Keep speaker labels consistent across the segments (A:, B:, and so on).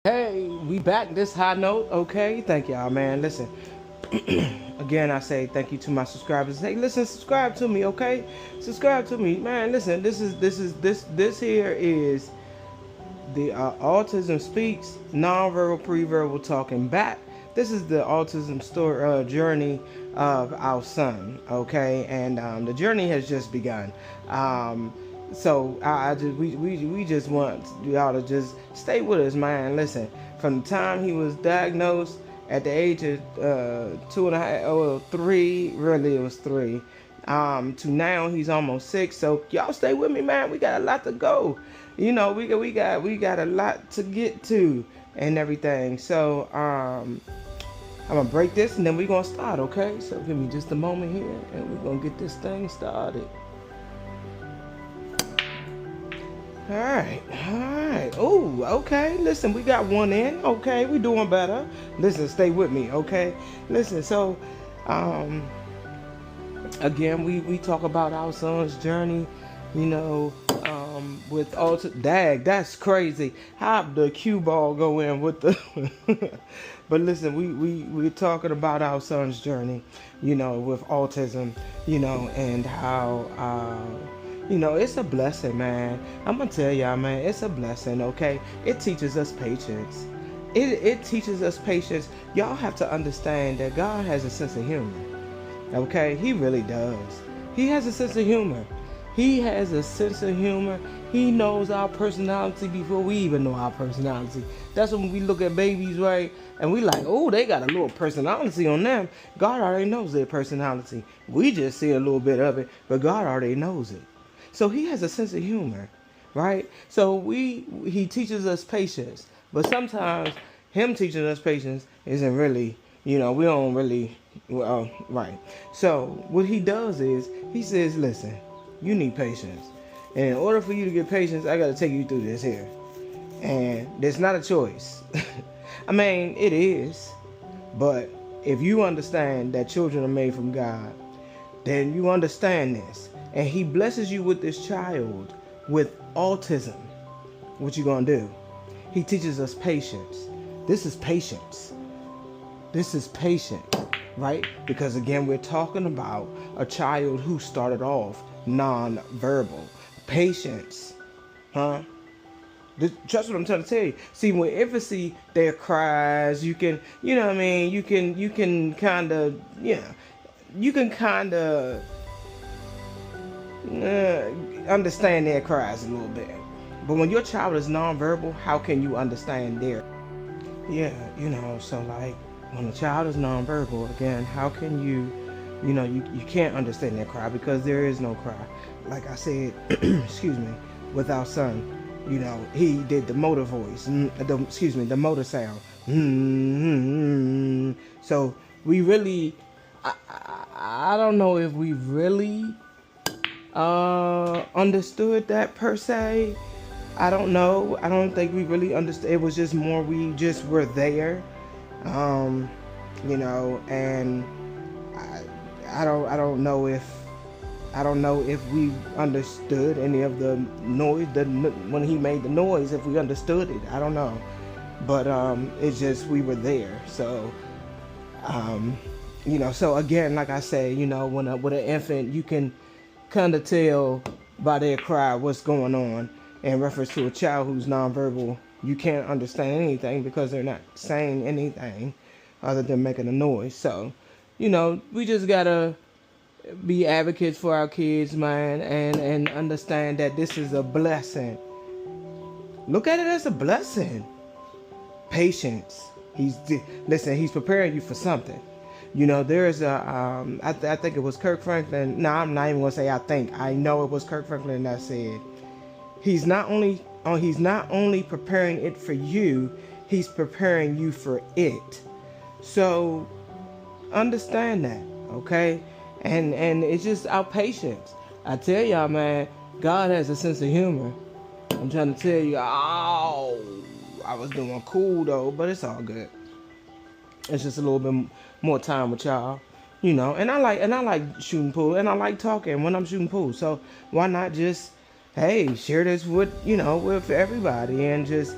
A: Hey, we back this high note, okay? Thank y'all, man. Listen, again, I say thank you to my subscribers. Hey, listen, subscribe to me, okay? Subscribe to me, man. Listen, this here is the Autism Speaks nonverbal pre-verbal talking back. This is the autism story journey of our son, okay? And the journey has just begun. So I just we just want y'all to just stay with us, man. Listen, from the time he was diagnosed at the age of 2.5 or 3, really it was 3, to now he's almost 6. So y'all stay with me, man. We got a lot to go. You know, we got a lot to get to and everything. So I'm gonna break this and then we're gonna start, okay? So give me just a moment here and we're gonna get this thing started. All right. Oh, okay. Listen, we got one in. Okay, we doing better. Listen, stay with me. Okay. Listen. So, again, we talk about our son's journey. You know, with all dag. That's crazy. How the cue ball go in with the? But listen, we're talking about our son's journey. You know, with autism. You know, and how. You know, it's a blessing, man. I'm gonna tell y'all, man, it's a blessing, okay? It teaches us patience. It teaches us patience. Y'all have to understand that God has a sense of humor, okay? He really does. He has a sense of humor. He has a sense of humor. He knows our personality before we even know our personality. That's when we look at babies, right? And we like, oh, they got a little personality on them. God already knows their personality. We just see a little bit of it, but God already knows it. So he has a sense of humor, right? So he teaches us patience, but sometimes him teaching us patience isn't really, you know, we don't really, well, right. So what he does is he says, listen, you need patience. And in order for you to get patience, I got to take you through this here. And there's not a choice. I mean, it is, but if you understand that children are made from God, then you understand this. And he blesses you with this child with autism. What you gonna do? He teaches us patience. This is patience. This is patience, right? Because again, we're talking about a child who started off non-verbal. Patience, huh? Just what I'm trying to tell you. See, with infancy, there cries. You can, you know what I mean? You can kind of, you can kind of understand their cries a little bit. But when your child is nonverbal, how can you understand their? Yeah, you know, so like when a child is nonverbal, again, how can you can't understand their cry because there is no cry. Like I said, excuse me, with our son, you know, he did the motor voice, the motor sound. So we really, I don't know if we really understood that per se. I don't know. I don't think we really understood. It was just more we just were there, you know. And I don't know if we understood any of the noise when he made the noise. If we understood it, I don't know. But it's just we were there. So you know. So again, like I say, you know, with an infant, you can kind of tell by their cry what's going on. In reference to a child who's nonverbal, you can't understand anything because they're not saying anything other than making a noise. So, you know, we just gotta be advocates for our kids, man, and understand that this is a blessing. Look at it as a blessing. Patience. He's preparing you for something. You know, there's I think it was Kirk Franklin. No, I'm not even gonna say I think. I know it was Kirk Franklin that said, he's not only preparing it for you, he's preparing you for it. So understand that, okay? And it's just our patience. I tell y'all, man, God has a sense of humor. I'm trying to tell you, I was doing cool though, but it's all good. It's just a little bit more time with y'all, you know. And I like shooting pool, and I like talking when I'm shooting pool. So why not just, hey, share this with everybody, and just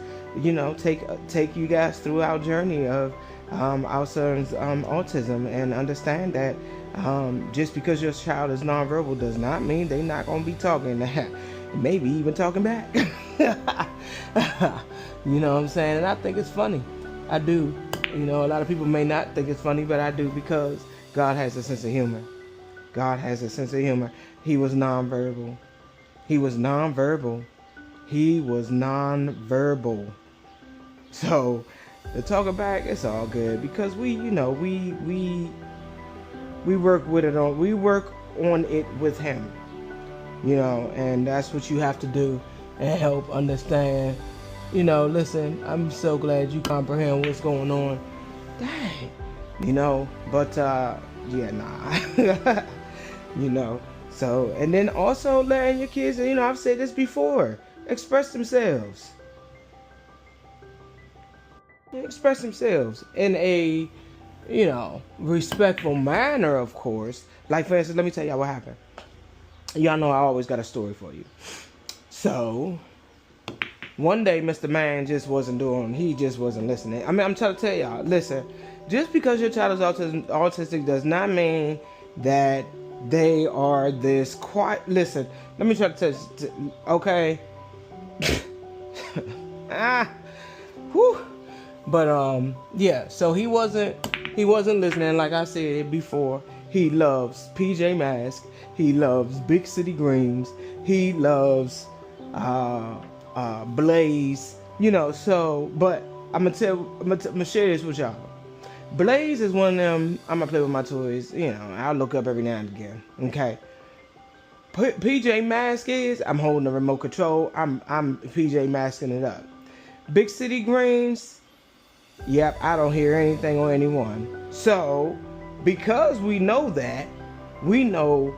A: take you guys through our journey of our son's autism, and understand that just because your child is nonverbal does not mean they're not going to be talking that, maybe even talking back. You know what I'm saying? And I think it's funny. I do. A lot of people may not think it's funny, but I do, because God has a sense of humor. God has a sense of humor. He was nonverbal. He was nonverbal. He was nonverbal. So the talking back, it's all good, because we work with it on. We work on it with him. And that's what you have to do, and help understand. Listen, I'm so glad you comprehend what's going on. Dang. But yeah, nah. So, and then also letting your kids, I've said this before, express themselves. Express themselves in a, respectful manner, of course. Like, for instance, let me tell y'all what happened. Y'all know I always got a story for you. So, one day, Mr. Man just wasn't listening. I'm trying to tell y'all, listen, just because your child is autistic does not mean that they are this quiet. Listen, let me try to tell you, okay? Whew. But, yeah, so he wasn't listening. Like I said before, he loves PJ Masks. He loves Big City Greens. He loves, Blaze, so, but I'm gonna share this with y'all. Blaze is one of them. I'm gonna play with my toys. I'll look up every now and again. Okay. PJ Mask is. I'm holding the remote control. I'm PJ masking it up. Big City Greens. Yep. I don't hear anything or anyone. So, because we know that, we know.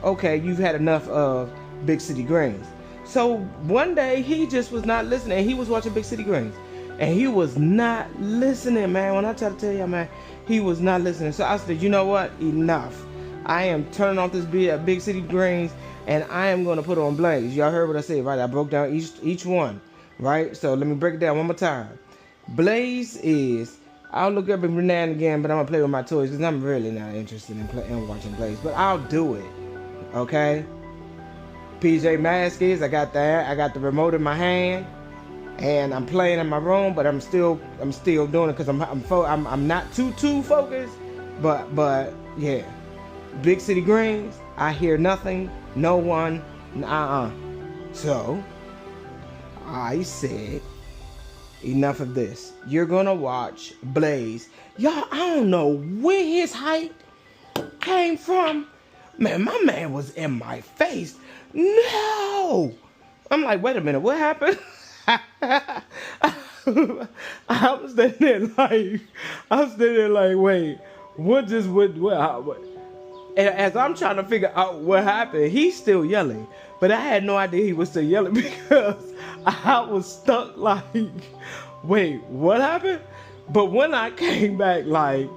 A: Okay, you've had enough of Big City Greens. So one day he just was not listening. He was watching Big City Greens, and he was not listening, man. When I try to tell you, man, he was not listening. So I said, you know what? Enough. I am turning off this Big City Greens, and I am going to put on Blaze. Y'all heard what I said, right? I broke down each one, right? So let me break it down one more time. Blaze is, I'll look up every now and again, but I'm going to play with my toys, because I'm really not interested in watching Blaze. But I'll do it, okay? PJ Mask is, I got the remote in my hand, and I'm playing in my room, but I'm still doing it, because I'm not too focused, but yeah. Big City Greens, I hear nothing, no one, So I said, enough of this. You're gonna watch Blaze. Y'all, I don't know where his height came from. Man, my man was in my face. No! I'm like, wait a minute, what happened? I was standing there like, wait, what? And as I'm trying to figure out what happened, he's still yelling. But I had no idea he was still yelling, because I was stuck like, wait, what happened? But when I came back, like,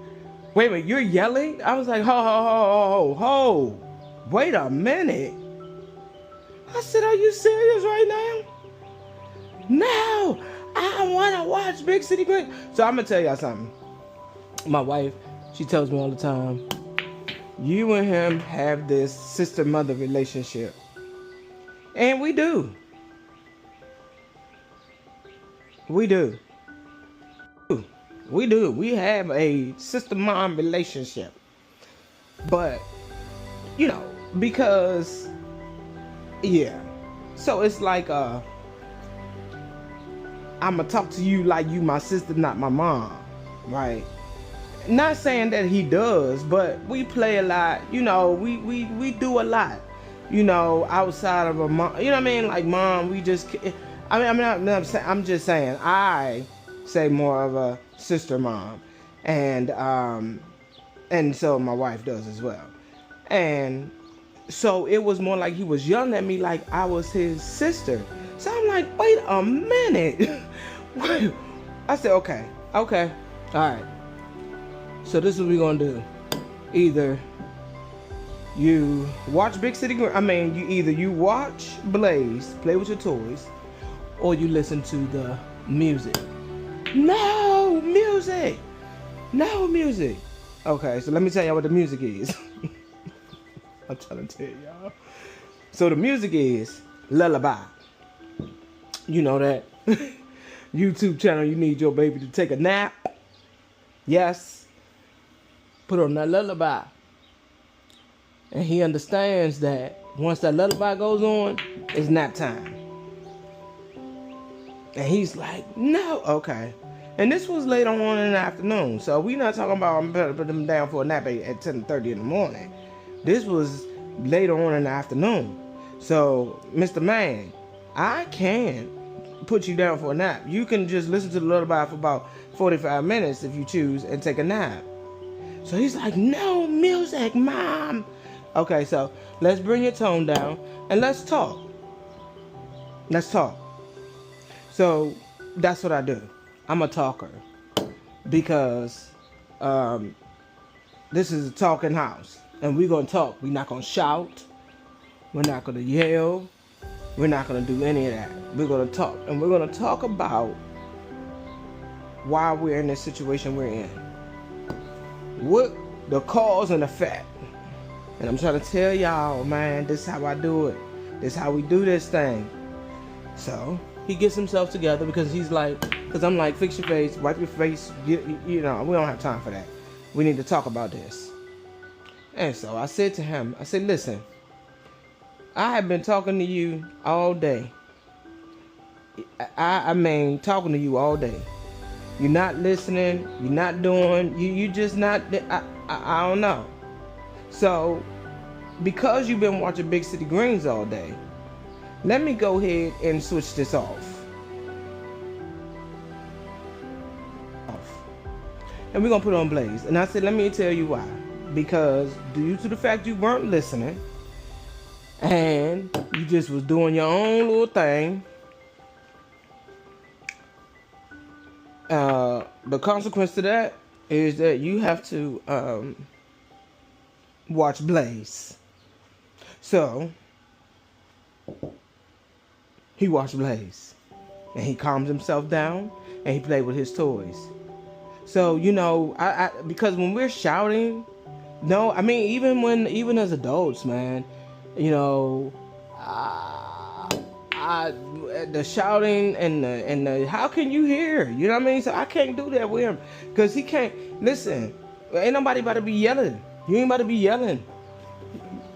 A: wait a minute, you're yelling? I was like, ho, wait a minute. I said, are you serious right now? No, I want to watch Big City Greens. So I'm going to tell y'all something. My wife, she tells me all the time, you and him have this sister-mother relationship. And we do. We do. We have a sister-mom relationship. But, because... yeah. So it's like I'ma talk to you like you my sister, not my mom, right? Not saying that he does, but we play a lot, we do a lot, outside of a mom, you know what I mean? Like mom, we just, I'm just saying, I say more of a sister mom, and so my wife does as well. And so it was more like he was yelling at me like I was his sister. So I'm like, wait a minute. I said, okay, all right. So this is what we're gonna do. Either you watch Big City Greens, either you watch Blaze, play with your toys, or you listen to the Music. No music. No music. Okay, so let me tell y'all what the music is. I'm trying to tell y'all. So the music is lullaby. You know that YouTube channel, you need your baby to take a nap. Yes. Put on that lullaby. And he understands that once that lullaby goes on, it's nap time. And he's like, no, okay. And this was later on in the afternoon. So we're not talking about I'm better put them down for a nap at 10:30 in the morning. This was later on in the afternoon. So, Mr. Man, I can put you down for a nap. You can just listen to the lullaby for about 45 minutes if you choose and take a nap. So he's like, no music, Mom. Okay, so let's bring your tone down and let's talk. Let's talk. So that's what I do. I'm a talker because this is a talking house and we're going to talk. We're not going to shout. We're not going to yell. We're not going to do any of that. We're going to talk, and we're going to talk about why we're in this situation we're in. What the cause and effect. And I'm trying to tell y'all, man, this is how I do it. This is how we do this thing. So he gets himself together because he's like, because I'm like, fix your face, wipe your face. You know, we don't have time for that. We need to talk about this. And so I said to him, I said, listen, I have been talking to you all day. I mean, talking to you all day. You're not listening. You're not doing. You just not. I don't know. So, because you've been watching Big City Greens all day, let me go ahead and switch this off. And we're gonna put on Blaze. And I said, let me tell you why. Because due to the fact you weren't listening, and you just was doing your own little thing, the consequence to that is that you have to watch Blaze. So he watched Blaze and he calmed himself down and he played with his toys. So, you know, I because when we're shouting, no, I mean, even as adults, man, you know, the shouting and the how can you hear? You know what I mean? So I can't do that with him because he can't listen. Ain't nobody about to be yelling. You ain't about to be yelling.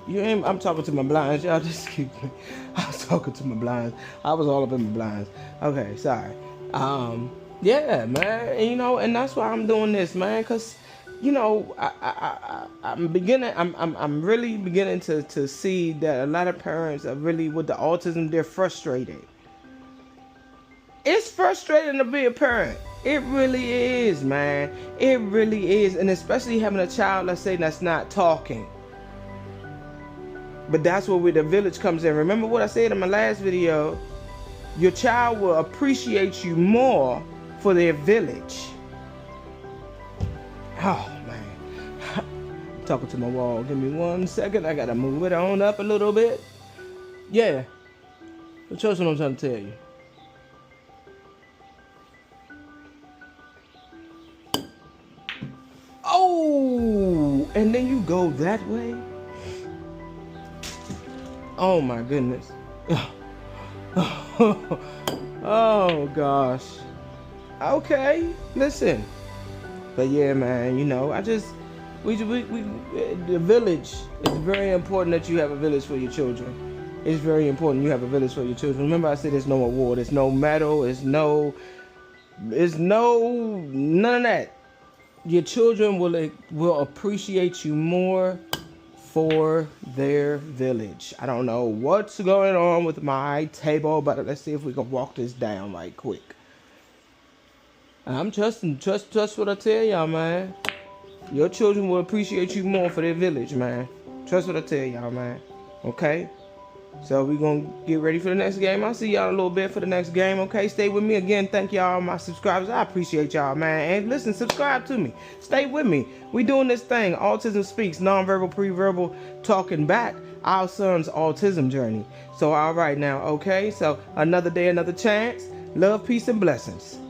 A: You ain't. I'm talking to my blinds. Y'all just keep me. I was talking to my blinds. I was all up in my blinds. Okay, sorry. Yeah, man. And, you know, and that's why I'm doing this, man, because, you know, I'm really beginning to see that a lot of parents are really with the autism. They're frustrated. It's frustrating to be a parent. It really is, man. It really is, and especially having a child, let's say, that's not talking. But that's where the village comes in. Remember what I said in my last video? Your child will appreciate you more for their village. Oh, man. I'm talking to my wall. Give me 1 second. I got to move it on up a little bit. Yeah. But trust what I'm trying to tell you. Oh, and then you go that way? Oh, my goodness. Oh, gosh. Okay, listen. But yeah, man, you know, the village, it's very important that you have a village for your children. It's very important you have a village for your children. Remember I said there's no award, there's no medal, there's none of that. Your children will appreciate you more for their village. I don't know what's going on with my table, but let's see if we can walk this down right quick. I'm trusting, trust what I tell y'all, man. Your children will appreciate you more for their village, man. Trust what I tell y'all, man. Okay? So we're going to get ready for the next game. I'll see y'all in a little bit for the next game, okay? Stay with me. Again, thank y'all, my subscribers. I appreciate y'all, man. And listen, subscribe to me. Stay with me. We doing this thing. Autism Speaks. Nonverbal, pre-verbal, talking back. Our son's autism journey. So, all right now, okay? So, another day, another chance. Love, peace, and blessings.